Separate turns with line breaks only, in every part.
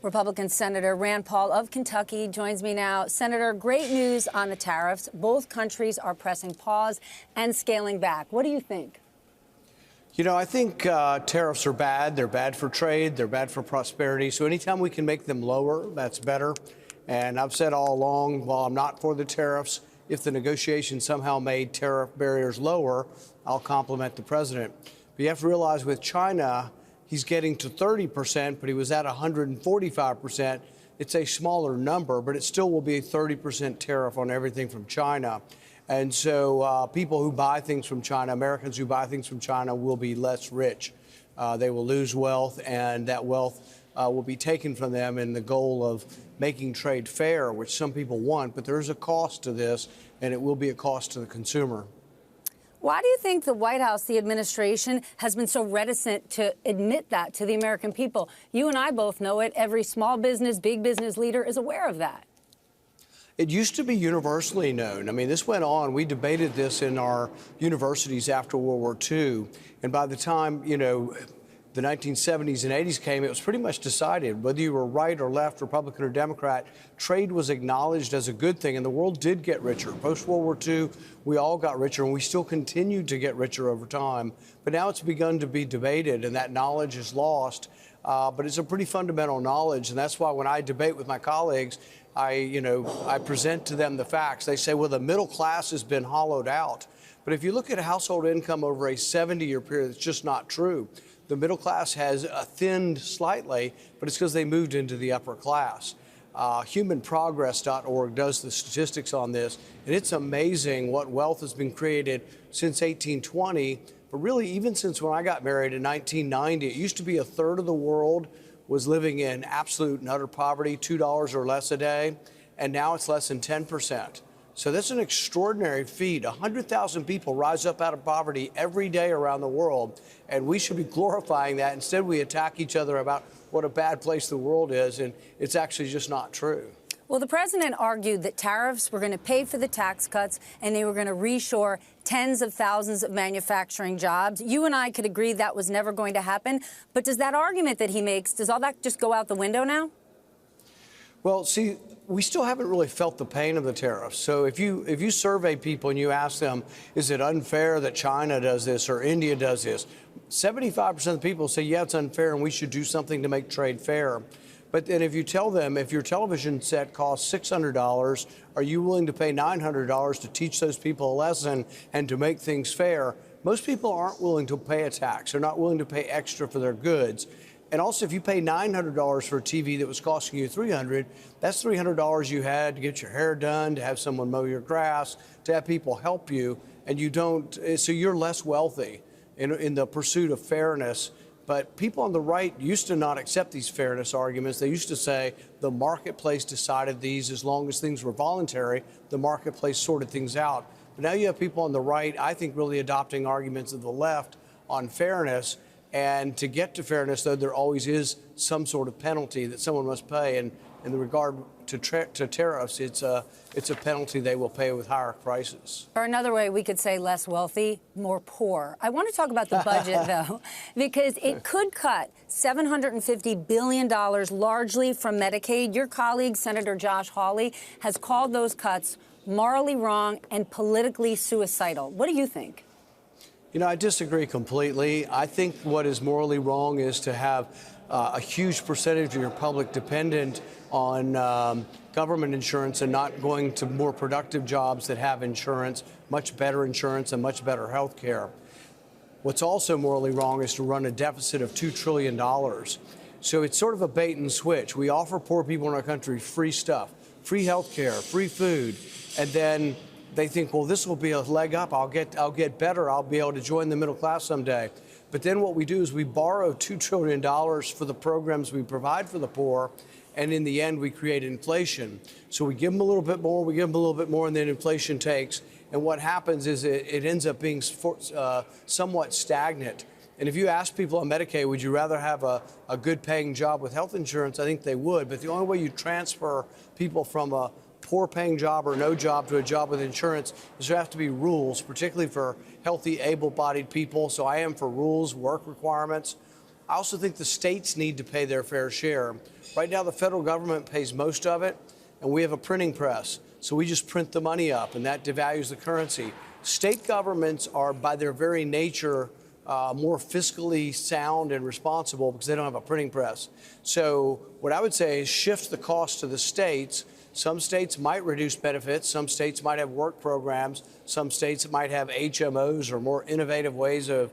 Republican Senator Rand Paul of Kentucky joins me now. Senator, great news on the tariffs. Both countries are pressing pause and scaling back. What do you think?
You know, I think tariffs are bad. They're bad for trade. They're bad for prosperity. So anytime we can make them lower, that's better. And I've said all along, while I'm not for the tariffs, if the negotiations somehow made tariff barriers lower, I'll compliment the president. But you have to realize with China, he's getting to 30%, but he was at 145%. It's a smaller number, but it still will be a 30% tariff on everything from China. And so people who buy things from China, Americans who buy things from China, will be less rich. They will lose wealth, and that wealth will be taken from them in the goal of making trade fair, which some people want. But there is a cost to this, and it will be a cost to the consumer.
Why do you think the White House, the administration, has been so reticent to admit that to the American people? You and I both know it. Every small business, big business leader is aware of that.
It used to be universally known. I mean, this went on. We debated this in our universities after World War II. And by the time, you know, the 1970s and 80s came, it was pretty much decided whether you were right or left, Republican or Democrat. Trade was acknowledged as a good thing, and the world did get richer. Post-World War II, we all got richer, and we still continue to get richer over time. But now it's begun to be debated, and that knowledge is lost. But it's a pretty fundamental knowledge, and that's why when I debate with my colleagues, I present to them the facts. They say, well, the middle class has been hollowed out. But if you look at household income over a 70-year period, it's just not true. The middle class has thinned slightly, but it's because they moved into the upper class. Humanprogress.org does the statistics on this, and it's amazing what wealth has been created since 1820. But really, even since when I got married in 1990, it used to be a third of the world was living in absolute and utter poverty, $2 or less a day, and now it's less than 10%. So that's an extraordinary feat. 100,000 people rise up out of poverty every day around the world, and we should be glorifying that. Instead, we attack each other about what a bad place the world is, and it's actually just not true.
Well, the president argued that tariffs were going to pay for the tax cuts and they were going to reshore tens of thousands of manufacturing jobs. You and I could agree that was never going to happen. But does that argument that he makes, does all that just go out the window now?
Well, see, we still haven't really felt the pain of the tariffs. So if you survey people and you ask them, is it unfair that China does this or India does this? 75% of the people say, yeah, it's unfair and we should do something to make trade fair. But then if you tell them, if your television set costs $600, are you willing to pay $900 to teach those people a lesson and to make things fair? Most people aren't willing to pay a tax. They're not willing to pay extra for their goods. And also, if you pay $900 for a TV that was costing you $300, that's $300 you had to get your hair done, to have someone mow your grass, to have people help you, and you don't. So you're less wealthy in the pursuit of fairness. But people on the right used to not accept these fairness arguments. They used to say the marketplace decided these. As long as things were voluntary, the marketplace sorted things out. But now you have people on the right, I think, really adopting arguments of the left on fairness. And to get to fairness, though, there always is some sort of penalty that someone must pay. And in the regard to tariffs, it's a penalty they will pay with higher prices.
Or another way, we could say less wealthy, more poor. I want to talk about the budget, though, because it could cut $750 billion largely from Medicaid. Your colleague, Senator Josh Hawley, has called those cuts morally wrong and politically suicidal. What do you think?
You know, I disagree completely. I think what is morally wrong is to have a huge percentage of your public dependent on government insurance and not going to more productive jobs that have insurance, much better insurance and much better health care. What's also morally wrong is to run a deficit of $2 trillion. So it's sort of a bait and switch. We offer poor people in our country free stuff, free health care, free food, and then they think, well, this will be a leg up. I'll get better. I'll be able to join the middle class someday. But then what we do is we borrow $2 trillion for the programs we provide for the poor, and in the end, we create inflation. So we give them a little bit more, we give them a little bit more, and then inflation takes. And what happens is it ends up being somewhat stagnant. And if you ask people on Medicaid, would you rather have a good paying job with health insurance? I think they would. But the only way you transfer people from a poor paying job or no job to a job with insurance is there have to be rules, particularly for healthy, able-bodied people. So I am for rules, work requirements. I also think the states need to pay their fair share. Right now, the federal government pays most of it, and we have a printing press. So we just print the money up, and that devalues the currency. State governments are, by their very nature, more fiscally sound and responsible because they don't have a printing press. So what I would say is shift the cost to the states. Some states might reduce benefits. Some states might have work programs. Some states might have HMOs or more innovative ways of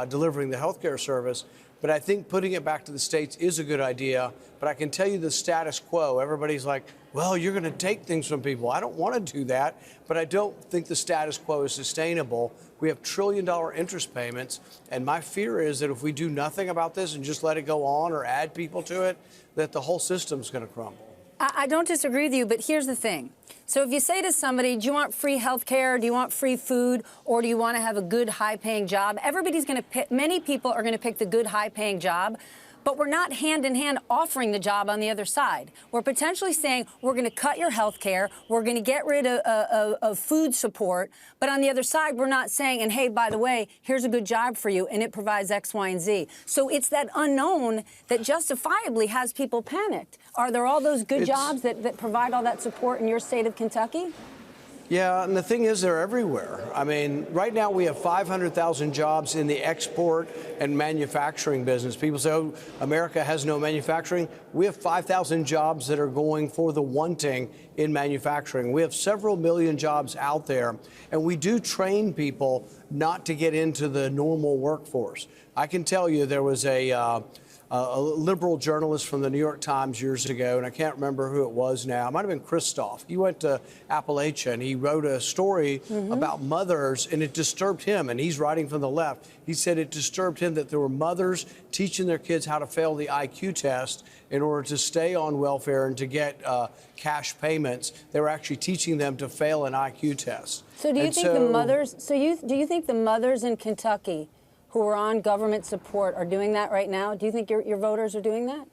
delivering the healthcare service. But I think putting it back to the states is a good idea. But I can tell you the status quo. Everybody's like, well, you're going to take things from people. I don't want to do that. But I don't think the status quo is sustainable. We have trillion-dollar interest payments. And my fear is that if we do nothing about this and just let it go on or add people to it, that the whole system's going to crumble.
I don't disagree with you, but here's the thing. So if you say to somebody, do you want free health care, do you want free food, or do you want to have a good, high-paying job? Everybody's going to pick, many people are going to pick the good, high-paying job, but we're not hand-in-hand offering the job on the other side. We're potentially saying we're going to cut your health care, we're going to get rid of food support, but on the other side, we're not saying, and hey, by the way, here's a good job for you, and it provides X, Y, and Z. So it's that unknown that justifiably has people panicked. Are there all those good jobs that provide all that support in your state of Kentucky?
Yeah, and the thing is, they're everywhere. I mean, right now we have 500,000 jobs in the export and manufacturing business. People say, oh, America has no manufacturing. We have 5,000 jobs that are going for the wanting in manufacturing. We have several million jobs out there, and we do train people not to get into the normal workforce. I can tell you there was a liberal journalist from the New York Times years ago, and I can't remember who it was now. It might have been Christoph. He went to Appalachia, and he wrote a story about mothers, and it disturbed him, and he's writing from the left. He said it disturbed him that there were mothers teaching their kids how to fail the IQ test in order to stay on welfare and to get cash payments. They were actually teaching them to fail an IQ test.
So do you think the mothers, do you think the mothers in Kentucky who are on government support are doing that right now? Do you think your voters are doing that?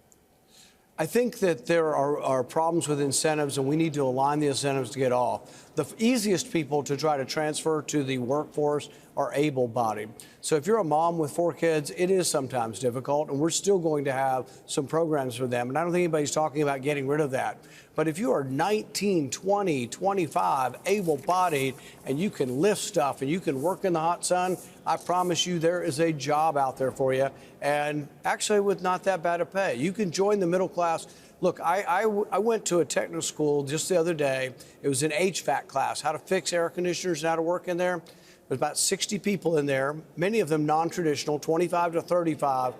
I think that there are problems with incentives, and we need to align the incentives to get off. The easiest people to try to transfer to the workforce are able-bodied. So if you're a mom with 4 kids, it is sometimes difficult, and we're still going to have some programs for them. And I don't think anybody's talking about getting rid of that. But if you are 19, 20, 25, able-bodied, and you can lift stuff and you can work in the hot sun, I promise you there is a job out there for you, and actually with not that bad a pay. You can join the middle class. Look, I went to a technical school just the other day. It was an HVAC class, how to fix air conditioners and how to work in there. There's about 60 people in there, many of them non-traditional, 25 to 35.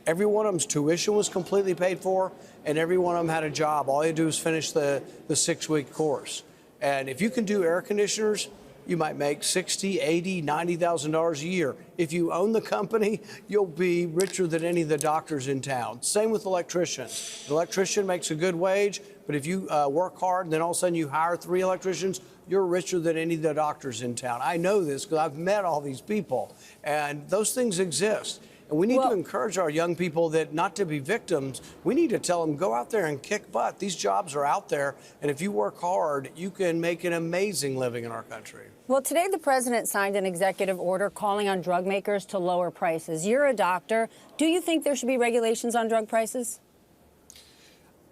Every one of them's tuition was completely paid for, and every one of them had a job. All you do is finish the 6-week course. And if you can do air conditioners, you might make $60,000, $80,000, $90,000 a year. If you own the company, you'll be richer than any of the doctors in town. Same with electricians. An electrician makes a good wage, but if you work hard and then all of a sudden you hire 3 electricians, you're richer than any of the doctors in town. I know this because I've met all these people, and those things exist. And we need to encourage our young people that not to be victims. We need to tell them, go out there and kick butt. These jobs are out there, and if you work hard, you can make an amazing living in our country.
Well, today the president signed an executive order calling on drug makers to lower prices. You're a doctor. Do you think there should be regulations on drug prices?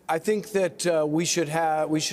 I think that we should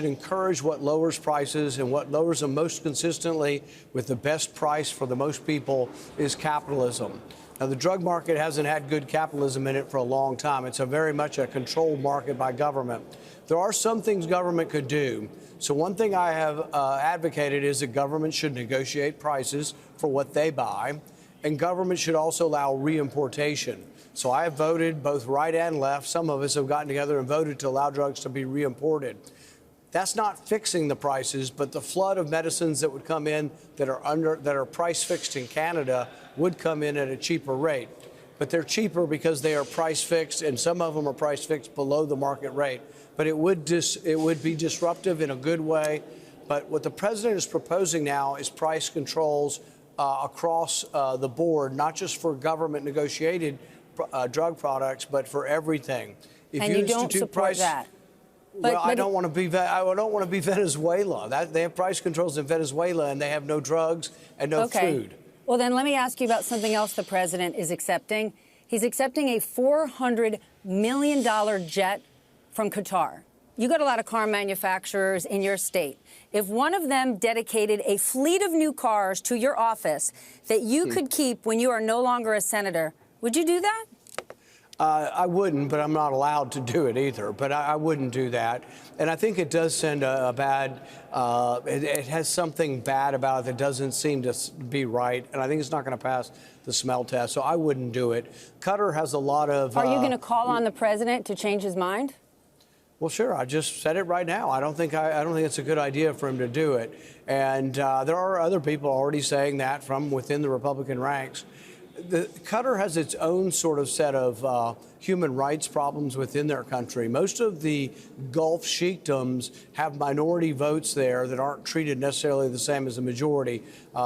encourage what lowers prices, and what lowers them most consistently with the best price for the most people is capitalism. Now, the drug market hasn't had good capitalism in it for a long time. It's very much a controlled market by government. There are some things government could do. So one thing I have advocated is that government should negotiate prices for what they buy, and government should also allow reimportation. So I have voted both right and left. Some of us have gotten together and voted to allow drugs to be reimported. That's not fixing the prices, but the flood of medicines that would come in that are price fixed in Canada would come in at a cheaper rate. But they're cheaper because they are price fixed, and some of them are price fixed below the market rate. But it would be disruptive in a good way. But what the president is proposing now is price controls across the board, not just for government negotiated drug products, but for everything. If
and you don't support that.
Well, I don't want to be Venezuela. They have price controls in Venezuela, and they have no drugs and no food.
Well, then let me ask you about something else the president is accepting. He's accepting a $400 million jet from Qatar. You got a lot of car manufacturers in your state. If one of them dedicated a fleet of new cars to your office that you could keep when you are no longer a senator, would you do that?
I wouldn't, but I'm not allowed to do it either. But I wouldn't do that. And I think it does send a bad, it has something bad about it that doesn't seem to be right. And I think it's not going to pass the smell test. So I wouldn't do it. Qatar has a lot of.
Are you going to call on the president to change his mind?
Well, sure. I just said it right now. I don't think it's a good idea for him to do it. And there are other people already saying that from within the Republican ranks. Qatar has its own sort of set of human rights problems within their country. Most of the Gulf sheikdoms have minority votes there that aren't treated necessarily the same as the majority.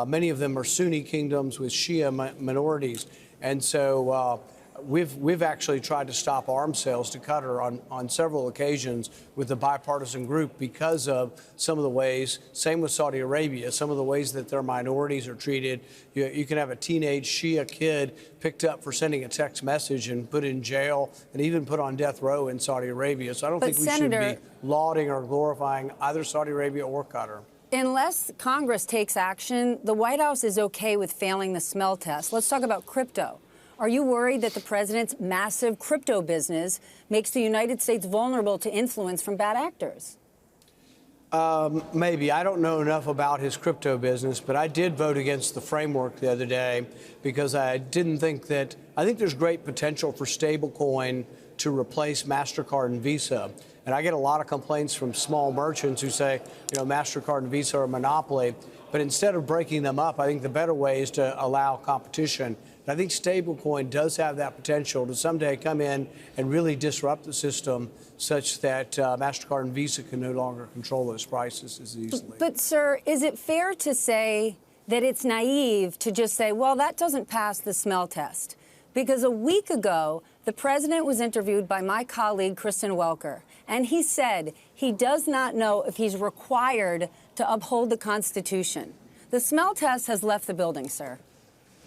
Many of them are Sunni kingdoms with Shia minorities. And so we've actually tried to stop arms sales to Qatar on several occasions with the bipartisan group because of some of the ways, same with Saudi Arabia, some of the ways that their minorities are treated. You can have a teenage Shia kid picked up for sending a text message and put in jail and even put on death row in Saudi Arabia. So I don't think we should be lauding or glorifying either Saudi Arabia or Qatar.
Unless Congress takes action, the White House is okay with failing the smell test. Let's talk about crypto. Are you worried that the president's massive crypto business makes the United States vulnerable to influence from bad actors?
Maybe. I don't know enough about his crypto business, but I did vote against the framework the other day because I didn't think that. I think there's great potential for stablecoin to replace MasterCard and Visa. And I get a lot of complaints from small merchants who say, MasterCard and Visa are a monopoly. But instead of breaking them up, I think the better way is to allow competition. I think stablecoin does have that potential to someday come in and really disrupt the system such that MasterCard and Visa can no longer control those prices as easily.
But, sir, is it fair to say that it's naive to just say, well, that doesn't pass the smell test? Because a week ago, the president was interviewed by my colleague, Kristen Welker, and he said he does not know if he's required to uphold the Constitution. The smell test has left the building, sir.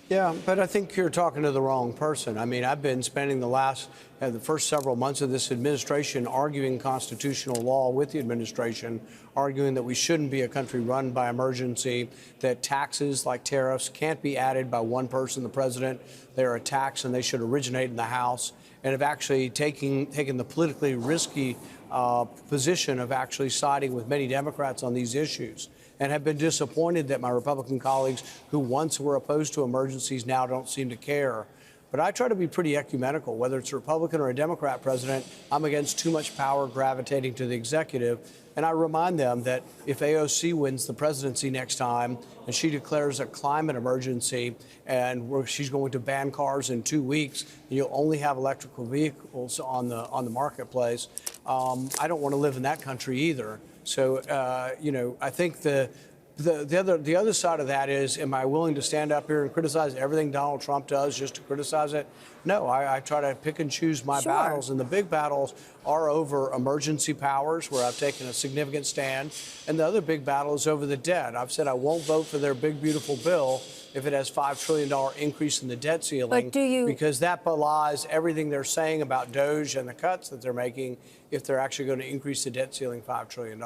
Yeah, but I think you're talking to the wrong person. I mean, I've been spending the first several months of this administration arguing constitutional law with the administration, arguing that we shouldn't be a country run by emergency, that taxes like tariffs can't be added by one person, the president. They're a tax and they should originate in the House, and have actually taken the politically risky position of actually siding with many Democrats on these issues, and have been disappointed that my Republican colleagues who once were opposed to emergencies now don't seem to care. But I try to be pretty ecumenical. Whether it's a Republican or a Democrat president, I'm against too much power gravitating to the executive. And I remind them that if AOC wins the presidency next time and she declares a climate emergency and she's going to ban cars in 2 weeks, and you'll only have electrical vehicles on the marketplace, I don't want to live in that country either. So, I think the other side of that is, am I willing to stand up here and criticize everything Donald Trump does just to criticize it? No, I try to pick and choose my battles, and the big battles are over emergency powers, where I've taken a significant stand, and the other big battle is over the debt. I've said I won't vote for their big, beautiful bill if it has $5 trillion increase in the debt ceiling, because that belies everything they're saying about DOGE and the cuts that they're making if they're actually going to increase the debt ceiling $5 trillion.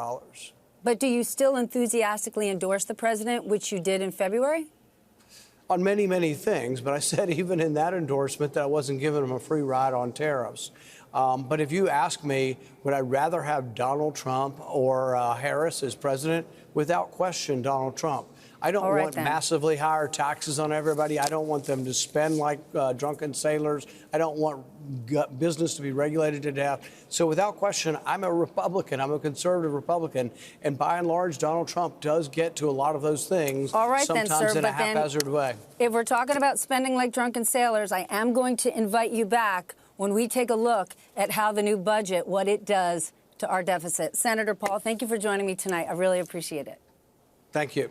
But do you still enthusiastically endorse the president, which you did in February?
On many, many things. But I said even in that endorsement that I wasn't giving him a free ride on tariffs. But if you ask me, would I rather have Donald Trump or Harris as president? Without question, Donald Trump. I don't want massively higher taxes on everybody. I don't want them to spend like drunken sailors. I don't want business to be regulated to death. So without question, I'm a Republican. I'm a conservative Republican. And by and large, Donald Trump does get to a lot of those things, sometimes in a haphazard way.
If we're talking about spending like drunken sailors, I am going to invite you back when we take a look at how the new budget, what it does to our deficit. Senator Paul, thank you for joining me tonight. I really appreciate it.
Thank you.